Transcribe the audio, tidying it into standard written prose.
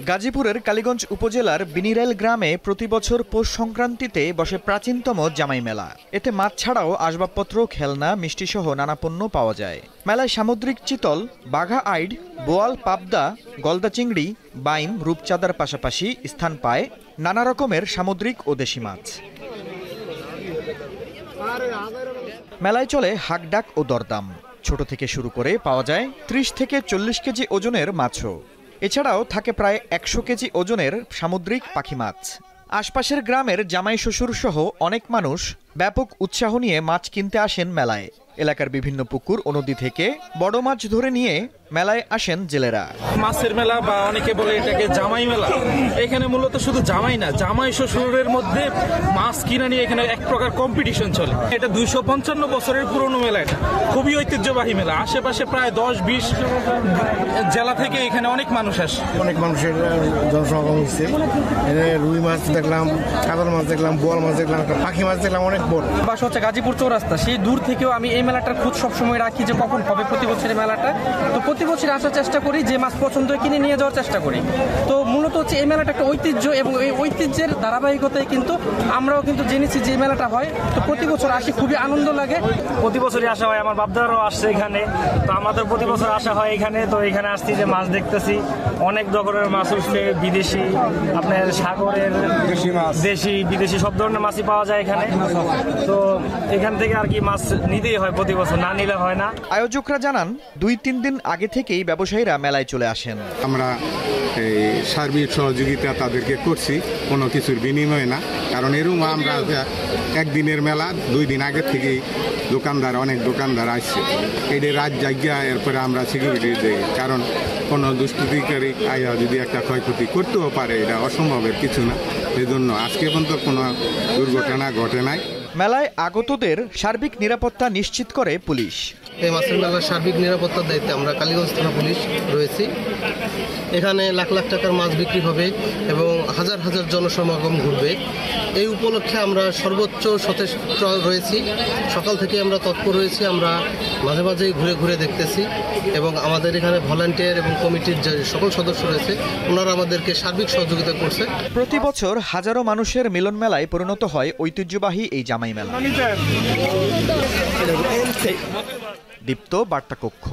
গাজীপুরের কালীগঞ্জ উপজেলার বিনিরাইল গ্রামে প্রতিবছর পৌষ সংক্রান্তিতে বসে প্রাচীনতম জামাই মেলা। এতে মাছ ছাড়াও আসবাবপত্র, খেলনা, মিষ্টিসহ নানা পণ্য পাওয়া যায়। মেলায় সামুদ্রিক চিতল, বাঘা আইড, বোয়াল, পাবদা, গলদা চিংড়ি, বাইম, রূপচাঁদার পাশাপাশি স্থান পায় নানা রকমের সামুদ্রিক ও দেশি মাছ। মেলায় চলে হাকডাক ও দরদাম। ছোট থেকে শুরু করে পাওয়া যায় ৩০ থেকে ৪০ কেজি ওজনের মাছও। এছাড়াও থাকে প্রায় ১০০ কেজি ওজনের সামুদ্রিক পাখি মাছ। আশপাশের গ্রামের জামাই শ্বশুর সহ অনেক মানুষ ব্যাপক উৎসাহ নিয়ে মাছ কিনতে আসেন মেলায়। এলাকার বিভিন্ন পুকুর ও নদী থেকে বড় মাছ ধরে নিয়ে মেলায় আসেন জেলেরা। মাছের মেলা বা অনেকে বলে এটাকে জামাই মেলা। এখানে মূলত শুধু জামাই না, জামাই শ্বশুরের মধ্যে মাছ কিনা নিয়ে এখানে এক প্রকার কম্পিটিশন চলে। এটা ২৫৫ বছরের পুরনো মেলা। এটা খুবই ঐতিহ্যবাহী মেলা। আশেপাশে প্রায় ১০-২০ জেলা থেকে এখানে অনেক মানুষ আসে। অনেক মানুষের জনসমাগম হচ্ছে। রুই মাছ দেখলাম, কাতল মাছ দেখলাম, বোয়াল মাছ দেখলাম, পাখি মাছ দেখলাম অনেক বড়। বাসা হচ্ছে গাজীপুর চৌরাস্তা। সেই দূর থেকেও আমি এই মেলাটার খোঁজ সবসময় রাখি যে কখন হবে প্রতি বছরের মেলাটা। তো প্রতি বছর আসার চেষ্টা করি, যে মাছ পছন্দ কিনে নিয়ে যাওয়ার চেষ্টা করি। তো মূলত হচ্ছে এই মেলাটা একটা ঐতিহ্য, এবং এই ঐতিহ্যের ধারাবাহিকতায় কিন্তু আমরাও কিন্তু জেনেছি যে এই মেলাটা হয়। তো প্রতি বছর আসি, খুবই আনন্দ লাগে। প্রতি বছরই আসা হয়, আমার বাপদারাও আসছে এখানে। তো আমাদের প্রতি বছর আসা হয় এখানে। তো এখানে আসছি যে মাছ দেখতেছি, অনেক ধরনের মাছ উঠছে, বিদেশি, আপনার সাগরের দেশি বিদেশি সব ধরনের মাছই পাওয়া যায় এখানে। তো এখান থেকে আর কি মাছ নিতেই হয় প্রতি বছর, না নিলে হয় না। আয়োজকরা জানান ২-৩ দিন আগে থেকেই ব্যবসায়ীরা মেলায় চলে আসেন। আমরা সার্বিক সহযোগিতা তাদেরকে করছি, কোনো কিছুর বিনিময়ে না। কারণ এরকম আমরা একদিনের মেলা ২ দিন আগের থেকেই অনেক দোকানদার আসছে। এদের রাত জায়গা, এরপরে আমরা সিকিউরিটি দিই। কারণ কোনো দুষ্কৃতিকারী আয়া যদি একটা ক্ষয়ক্ষতি করতেও পারে, এটা অসম্ভবের কিছু না। এই জন্য আজকে পর্যন্ত কোনো দুর্ঘটনা ঘটে নাই। মেলায় আগতদের সার্বিক নিরাপত্তা নিশ্চিত করে পুলিশ। এই মাছের মেলার সার্বিক নিরাপত্তার দায়িত্বে আমরা কালীগঞ্জ থানা পুলিশ রয়েছি। এখানে লাখ লাখ টাকার মাছ বিক্রি হবে এবং হাজার হাজার জনসমাগম ঘটবে। এই উপলক্ষে আমরা সর্বোচ্চ সচেষ্ট রয়েছি। সকাল থেকে আমরা তৎপর রয়েছি। আমরা মাঝে মাঝেই ঘুরে ঘুরে দেখতেছি, এবং আমাদের এখানে ভলান্টিয়ার এবং কমিটির যে সকল সদস্য রয়েছে ওনারা আমাদেরকে সার্বিক সহযোগিতা করছে। প্রতি বছর হাজারো মানুষের মিলন মেলায় পরিণত হয় ঐতিহ্যবাহী এই জামাই মেলা। দীপ্ত বার্তা কক্ষ।